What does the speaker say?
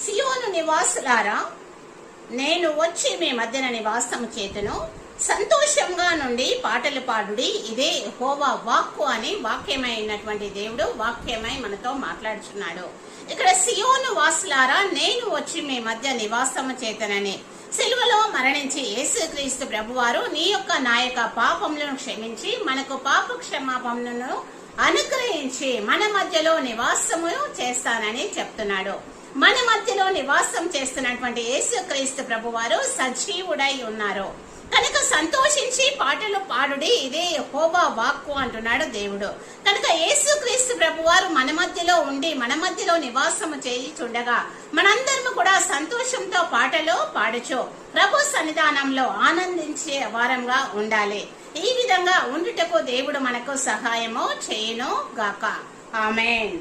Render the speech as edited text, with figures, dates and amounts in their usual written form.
సియోను నివాసులారా, నేను వచ్చి మీ మధ్యన నివాసము చేతును. సంతోషంగా నుండి పాటలు పాడుడి, ఇదే యెహోవా వాక్కు అని వాక్యమైనటువంటి దేవుడు వాక్యమై మనతో మాట్లాడుచున్నాడు. ఇక్కడ సియోను వాసులారా, నేను వచ్చి మీ మధ్య నివాసము చేతనని సిలువలో మరణించి యేసుక్రీస్తు ప్రభువారు నీ యొక్క నా యొక్క పాపములను క్షమించి మనకు పాప క్షమాపణను అనుగ్రహించి మన మధ్యలో నివాసము చేస్తానని చెప్తున్నాడు. మన మధ్యలో నివాసం చేస్తున్నటువంటి యేసుక్రీస్తు ప్రభువారు సజీవుడై ఉన్నారు కనుక సంతోషించి పాటలు పాడుడి, ఇదే యెహోవా వాక్కు అంటున్నాడు దేవుడు. కనుక యేసుక్రీస్తు ప్రభువారు మన మధ్యలో ఉండి మన మధ్యలో నివాసము చేయుచుండగా మనందరము కూడా సంతోషంతో పాటలు పాడుచు ప్రభు సన్నిధానంలో ఆనందించే వారంగా ఉండాలి. ఈ విధంగా ఉండుటకు దేవుడు మనకు సహాయము చేయును గాక. ఆమేన్.